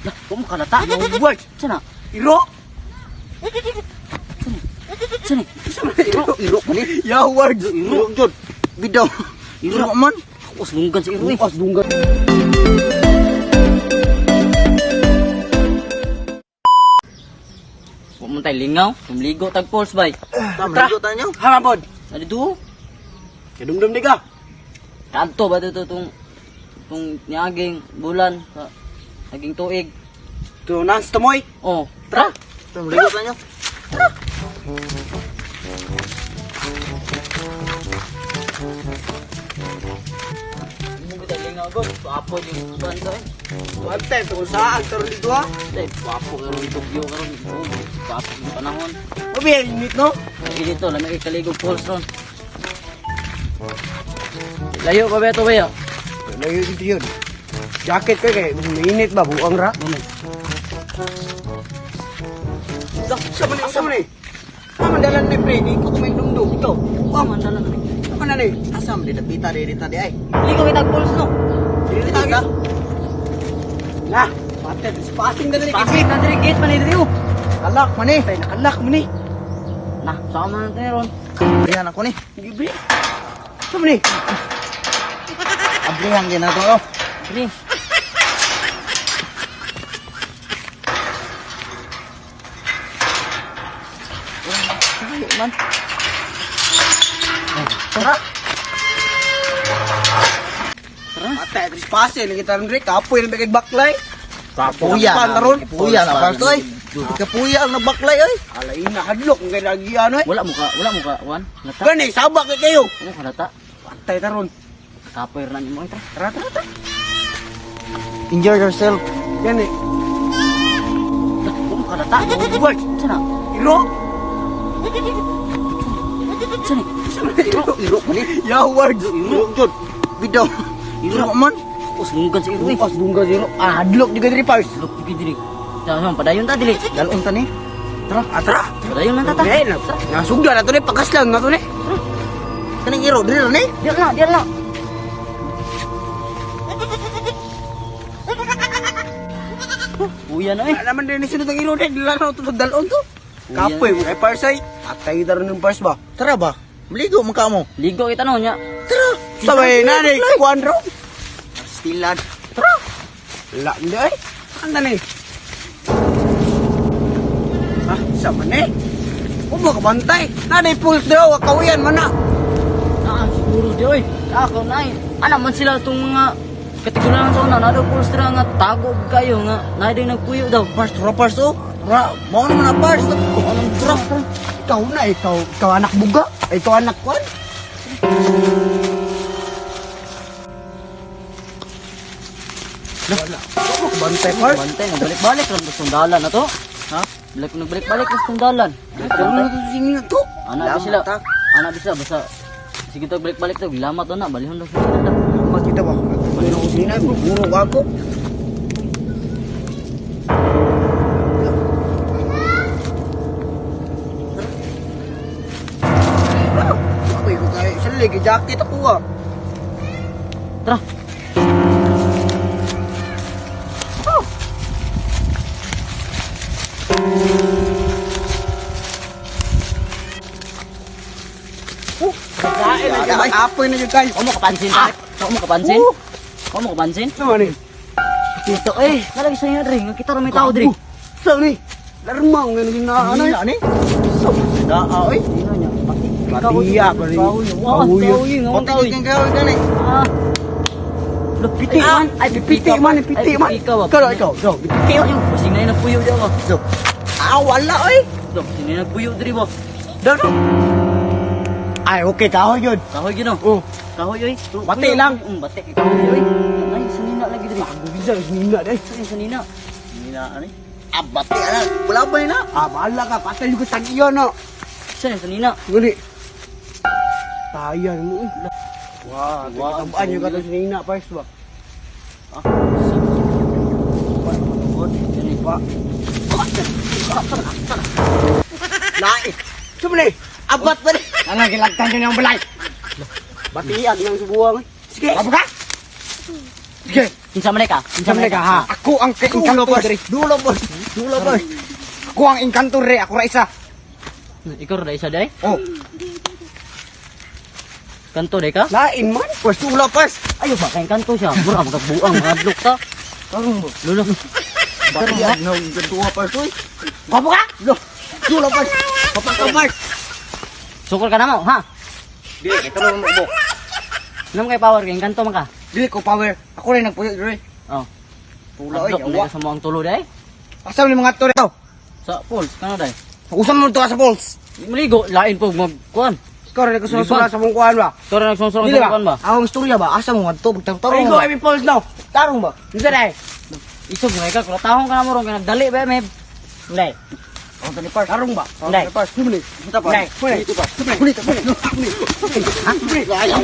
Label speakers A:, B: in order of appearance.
A: Lah, kamu kalata.
B: Buat.
A: Sana.
B: Iro.
A: Sini.
B: Iro ni. Ya word. Iro jud. Bidaw. Iro man.
A: Os lunggan si Iro eh.
B: Pas dunggan.
A: Huwag mo tayo lingaw. Tumligo tag pulse bay.
B: Tara. Tanyo. Hamabod.
A: Nadi to.
B: Kedumdum di ka.
A: Kanto ba ito itong niaging bulan sa naging tuig.
B: Tu nans tumoy.
A: Oh.
B: Tara. Tumligo tanyo.
A: Hindi mo tayo lingaw god. Papo yung banda eh.
B: Wante tu saan taro di dua.
A: Dahil papo karon itong view karon. Papo yung panahon.
B: Obi init no.
A: Lagi dito, lamig kaligog pulse ron. Layo pa ba ito ba yun?
B: Layo dito yun. Jacket ko kay mainit ba buang ra. Sa mani. Mandalan ni pre, di ko kumain dumdum. Ikaw.
A: Oh, mandala na rin.
B: Apa na ni? Asam di dapita di tadi ay.
A: Ligo kita pulse no?
B: Dili taga. Lah, mate spacing na dali
A: Pasig na diri gate pa ni diri oh.
B: Kalak man ni. Tay nakalak man ni.
A: Nah, sama na tayo ron.
B: Abrihan ako ni. Gibi. Sama ni. Abrihan din ako. Oh.
A: Sini. Ay, man.
B: Tara.
A: Tara.
B: Mate spacing ni kita ndre kapoy na bigay baklay.
A: Kapuya
B: Kapuya na ron.
A: Kapuya na
B: parto ay. Kapuya na baklay ay. Alay na hadlok ng lagi ano ay.
A: Wala mo ka, Juan. Nata.
B: Gani sabak kay kayo.
A: Ano ka nata?
B: Patay taron.
A: Kapoy ran mo ita.
B: Tara. Enjoy yourself. Gani.
A: Kung ka nata.
B: Buat.
A: Sana.
B: Iro.
A: Sini.
B: Iro man ni. Ya word. Iro jud. Bidaw. Iro man.
A: Os lunggan si Iro eh.
B: Pas dungga iro. Hadlok juga diri paus.
A: Lok pigi diri. Jangan padayon ta dili.
B: Dalon ta ni. Tara. Tara.
A: Padayon man ta ta.
B: Okay, na sugda na to ni pakas lang na to ni. Kaning iro diri ni.
A: Diyan na. Uya na eh.
B: Wala naman din ni sunod ang iro ni. Dilaro to sa dalon to. Kapoy mo kay parsay. Atay daron ng pars ba? Tara ba? Maligo man ka mo.
A: Ligo kita no nya.
B: Tara. Sabay na ni kuan ro. Stilan. Tara. La nday. Anda ni. Ah, sama ni. Ubo ka bantay. Nanay pulse daw kawiyan man na.
A: Ah, siguro di oy. Ako na eh. Ana man sila tong mga katigulangan sa una na daw pulse dira nga tago kayo nga na day nagpuyo daw.
B: Pars troopers oh. Ra, mau naman na pars. Anong drop? Ikaw na, ikaw anak buga. Ikaw anak kwan. Wala. Bantay pars.
A: Bantay na balik-balik lang sa sundalan na to. Ha? Nagbalik-balik sa sundalan.
B: Ano na sini na to?
A: Ana ba sila? Ana ba sila basta sige to balik-balik to gilamat to na balihon daw sila.
B: Makita ba? Ano ko sini bro? Buro ako. Sabi ko kay sali gi jacket ako ah.
A: Tara.
B: Kain na dyan. Apoy na dyan kayo.
A: Kamu kapansin ta? Kamu kapansin? Kamu kapansin?
B: Ano ni?
A: Dito eh, nalagi sa inyo diri, nga kita ra may tao diri.
B: Sa ni? Larmaw nga naging na ano ni? So, daa oy.
A: Dino nya.
B: Matiya ko rin.
A: Ngawon
B: Pati kang gawin ka ni.
A: Ah. Lo piti man. Ay
B: Piti man, piti man.
A: Ikaw.
B: Ikaw. So,
A: Piti man. Pusing na nagpuyo daw.
B: so. Wala oy.
A: Dok, sini nagpuyo diri mo.
B: Daw. Ay, okay kahoy yun.
A: Kahoy gino.
B: Oh,
A: Kahoy oy.
B: Bati lang.
A: Bati kahoy oy. Ay, sanina lagi diri.
B: bisa nina deh.
A: Ay, sanina. Sanina ani.
B: Abati anak. Wala ba na? Bahala ka. Patay ko sa iyo no.
A: Sanina.
B: Guli. Tayan mo. Wah, tabaan yung kata sinina pars ba?
A: Ini
B: Pak. Lain. Coba nih. Abat ba nih?
A: Ano gilagtan nyo ng balay?
B: Batiag ng subuang. Sige.
A: Abo ka?
B: Sige.
A: Kinsa mereka?
C: Kinsa mereka ha? Ako ang
B: Dulo,
C: engkanto
B: boss.
C: diri.
B: Dulo, boss. Dulo, boss.
C: Ako ang engkanto diri, ako ra isa.
A: Ikaw ra isa day?
C: Oh,
A: Kanto day ka?
C: lain man.
B: Boss, dulo, boss.
A: Ayo ba kay kanto siya? Mura magbuang mga adlok ta.
B: Tarong mo.
A: Lulo.
B: Bakit yan? No, gantuwa, boss. Uy.
C: Papo ka?
B: Dulo, boss. Papak ka, boss.
A: Sukol ka na mo, ha?
C: Di, ito lang mo mo.
A: Nam kay power kay kanto man ka.
C: Di ko power. Ako rin nagpuyo diri.
A: Oh.
C: Tula oy,
A: Adlok
C: yawa.
A: na sa mo ang tulo day.
C: Asa ni mga to?
A: Sa pulse kano day?
C: Usan mo to sa balls.
A: Maligo lain po magkuan.
C: Ikaw rin ko sulasula sa mong kuhan ba?
A: Ikaw ra nagsunsuro
C: Dili
A: sa kuan ba?
B: Ang istorya ba? Asa mo nga to?
C: Tarong
B: Tarong
C: ko
B: ba?
C: ay balls now.
B: Tarong ba?
C: Hindi dai.
A: Isog nga ka, kulatahon ka na mo ron kay nagdali ba may.
C: Hindi.
B: Ang tani, par.
C: Tarong ba?
B: Ang
C: Hindi.
B: tani, par. Huli. Kita, par.
C: Hindi. Huli.
B: Dito, par. Huli, par. Huli. Ayaw.